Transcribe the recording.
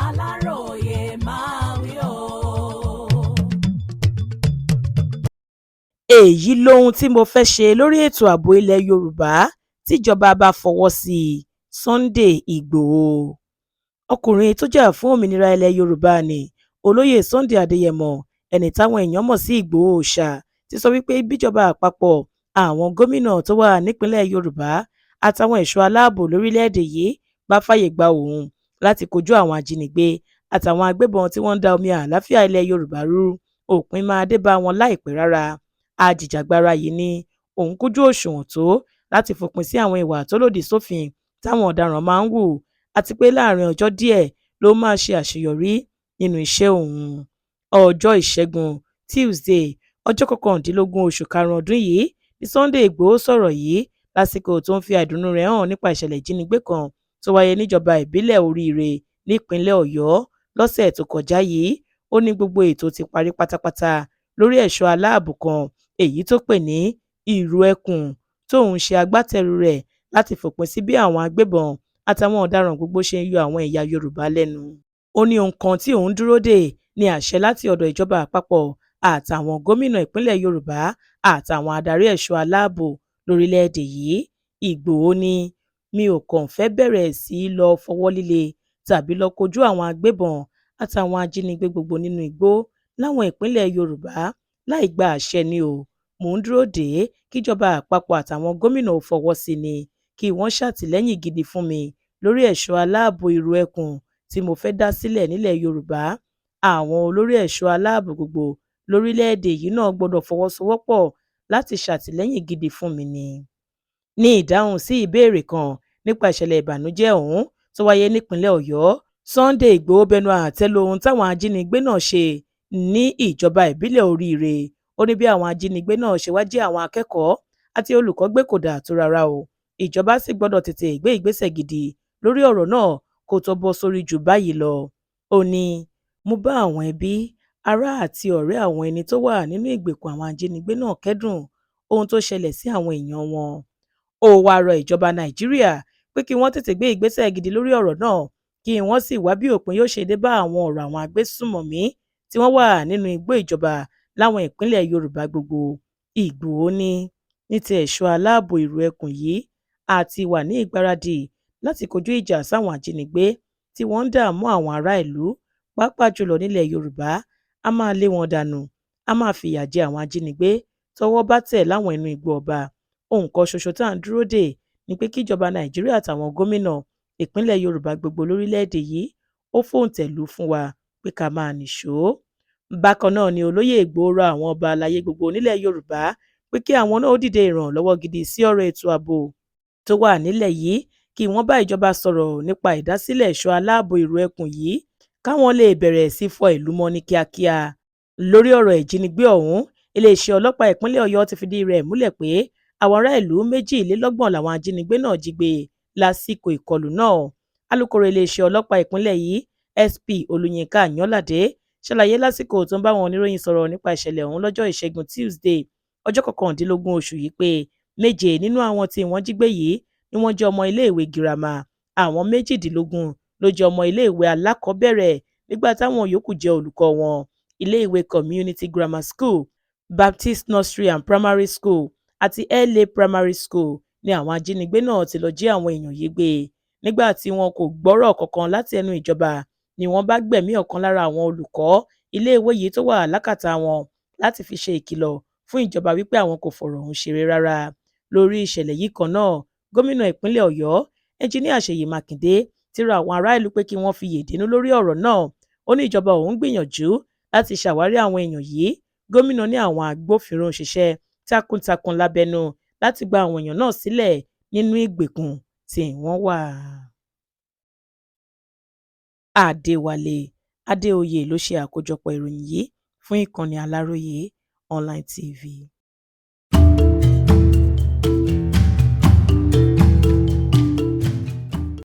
Aláròyé máa wí o. èyí lohun tí mo fẹ́ ṣe lórí ètò ààbò ilẹ̀ yorùbá tíjọba bá fọwọ́ sí i Sunday Ìgbòho. ọkùnrin tó jà fún òmìnira ilẹ̀ yorùbá ni olóyè Sunday Adéyẹmọ ẹni táwọn èèyàn mọ̀ sí Ìgbòho Òòṣà ti sọ wípé bíjọba àpapọ̀ àwọn gómìnà tó wà nípìnlẹ̀ yorùbá àtàwọn ẹ̀ṣọ́ aláàbò lórílẹ̀‐èdè yìí bá fàyè gba òun láti kojú àwọn ajínigbé àtàwọn agbébọn tí wọ́n ń da omi àlàáfíà ilẹ̀ yorùbá rú òpin máa dé bá wọn láìpẹ́ rárá. Ajìjàgbara yìí ní òun kújú òṣùwọ̀n tó láti fòpin sí àwọn ìwà tó lòdì sófin táwọn ọ̀daràn máa ń hù àti pé láàrin ọjọ́ díẹ̀ ló máa ṣe àṣeyọrí nínú iṣẹ́ òun. ọjọ́ ìṣẹ́gun Tuesday ọjọ́ 19 oṣù karùn-ún ọdún yìí ní Sunday Ìgbòho sọ̀rọ̀ yìí lásìkò tó ń fi àìdùnnú rẹ̀ hàn nípa ìṣẹ̀lẹ̀ ìjínigbé kan tó wáyé níjọba ìbílẹ̀ Oríire nípínlẹ̀ Ọ̀yọ́ lọ́sẹ̀ tó kọjá yìí. Ó ní gbogbo ètò ti parí pátápátá lórí ẹ̀ṣọ́ aláàbò kan èyí tó pè ní ìrù ẹkùn tóun ṣe agbátẹrù rẹ̀ láti fòpin sí bí àwọn agbébọn àtàwọn ọ̀daràn gbogbo ṣe ń yọ àwọn ẹ̀yà Yorùbá lẹ́nu. Ó ní ohun kan tí òun dúró dè ní àṣẹ láti ọ̀dọ̀ ìjọba àpapọ̀ àtàwọn gómìnà ìpínlẹ̀ Yorùbá àtàwọn adarí ẹ̀ṣọ́ aláàbò lórílẹ̀‐èdè yìí. Ìgbòho ní mi ò kàn fẹ́ bẹ̀rẹ̀ sí í lọ fọwọ́ líle tàbí lọ kojú àwọn agbébọn àtàwọn ajínigbé gbogbo nínú igbó láwọn ìpínlẹ̀ Yorùbá láì gba àṣẹ ni o. Mò ń dúró dè kíjọba àpapọ̀ àtàwọn gómìnà ò fọwọ́ sí ni kí wọ́n ṣàtìlẹ́yìn gidi fún mi lórí ẹ̀ṣọ́ aláàbò ìrù ẹkùn tí mo fẹ́ dá sílẹ̀ nílẹ̀ Yorùbá. Àwọn olórí ẹ̀ṣọ́ aláàbò gbogbo lórílẹ̀‐èdè yìí náà gbọ́dọ̀ fọwọ́sowọ́pọ̀ láti ṣàtìlẹ́yìn gidi fún mi ni. Ní ìdáhùn sí ìbéèrè kan nípa ìṣẹ̀lẹ̀ ìbànújẹ́ ọ̀hún tó wáyé nípínlẹ̀ Ọ̀yọ́, Sunday Ìgbòho bẹnu àtẹ́ lu ohun táwọn ajínigbé náà ṣe ní ìjọba ìbílẹ̀ Oríire. Ó ní bí àwọn ajínigbé náà ṣe wá jí àwọn akẹ́kọ̀ọ́ àti olùkọ́ gbé kò dáa tó rárá o. Ìjọba sì gbọ́dọ̀ tètè gbé ìgbésẹ̀ gidi lórí ọ̀rọ̀ náà kó tó bọ́ sórí jù báyìí lọ. Ó ní mo bá àwọn ẹbí, ará àti ọ̀rẹ́ àwọn ẹni tó wà nínú ìgbèkùn àwọn ajínigbé náà kẹ́dùn ohun tó ṣẹlẹ̀ sí àwọn èèyàn wọn. Ó wáá rọ ìjọba Nàìjíríà pé kí wọ́n tètè gbé ìgbésẹ̀ gidi lórí ọ̀rọ̀ náà kí wọ́n sì wá bí òpin yóò ṣe dé bá àwọn ọ̀rọ̀ àwọn agbésùmọ̀mí tí wọ́n wà nínú igbó ìjọba láwọn ìpínlẹ̀ Yorùbá gbogbo. Ìgbòho ní ti ẹ̀ṣọ́ aláàbò ìrù ẹkùn yìí àti wà ní ìgbáradì láti kojú ìjà sáwọn ajínigbé tí wọ́n ń dààmú àwọn ará ìlú pàápàá jùlọ nílẹ̀ Yorùbá. A máa lé wọn dànù, a máa fìyà jẹ àwọn ajínigbé tọ́wọ́ bá tẹ̀ láwọn inú igbó ọba. Ohun kan ṣoṣo tá à ń dúró dè ni pé kíjọba Nàìjíríà àtàwọn gómìnà ìpínlẹ̀ Yorùbá gbogbo lórílẹ̀‐èdè yìí ó fòǹtẹ̀lù fún wa pé ká máa nìṣó. Bákan náà ni olóyè Ìgbòho rọ àwọn ọba aláyé gbogbo nílẹ̀ Yorùbá pé kí àwọn náà ó dìde ìrànlọ́wọ́ gidi sí ọ̀rọ̀ ètò ààbò tó wà nílẹ̀ yìí kí wọ́n bá ìjọba sọ̀rọ̀ nípa ìdásílẹ̀ ẹ̀ṣọ́ aláàbò ìrù ẹkùn yìí káwọn lè bẹ̀rẹ̀ sí fọ ìlú mọ́ ní kíákíá. Lórí ọ̀rọ̀ ìjínigbé ọ̀hún, iléeṣẹ́ ọlọ́pàá ìpínlẹ̀ Ọ̀yọ́ ti fìdí rẹ̀ múlẹ̀ pé àwọn ará ìlú 22 làwọn ajínigbé náà jí gbé lásìkò ìkọlù náà. Alukoro iléeṣẹ́ ọlọ́pàá ìpínlẹ̀ yìí SP Olúyinká Àyànládé ṣàlàyé lásìkò tó ń bá àwọn oníròyìn sọ̀rọ̀ nípa ìṣẹ̀lẹ̀ ọ̀hún lọ́jọ́ ìṣẹ́gun Tuesday ọjọ́ 19 oṣù yìí pé 7 nínú àwọn tí wọ́n jí gbé yìí ni wọ́n jẹ́ ọmọ iléèwé girama. Àwọn 18 ló jẹ́ ọmọ iléèwé alákọ̀ọ́bẹ̀rẹ̀ nígbà táwọn yòókù jẹ́ olùkọ́ wọn. Iléèwé Community Grammar School, Baptist Nursery and Primary School àti LA Primary School ni àwọn ajínigbé náà ti lọ jí àwọn èèyàn yìí gbé. Nígbà tí wọn kò gbọ́rọ̀ kankan láti ẹnu ìjọba ni wọ́n bá gbẹ̀mí ọ̀kan lára àwọn olùkọ́ iléèwé yìí tó wà lákàtà wọn láti fi ṣe ìkìlọ̀ fún ìjọba wípé àwọn kò fọ̀rọ̀ ọ̀hún ṣeré rárá. Lórí ìṣẹ̀lẹ̀ yìí kan náà, gómìnà ìpínlẹ̀ Ọ̀yọ́ ẹnjiníà Ṣèyí Mákindé ti rọ àwọn ará ìlú pé kí wọ́n fi yèdínú lórí ọ̀rọ̀ náà. Ó ní ìjọba òun gbìyànjú láti ṣàwárí àwọn èèyàn yìí. Gómìnà ní àwọn agbófinró ń ṣiṣẹ́ takuntakun lábẹ́nú láti gba àwọn èèyàn náà sílẹ̀ nínú ìgbèkùn tí wọ́n wà. Adéwálé Adéoyè ló ṣe àkójọpọ̀ ìròyìn yìí fún ìkànnì Aláròyé Online TV.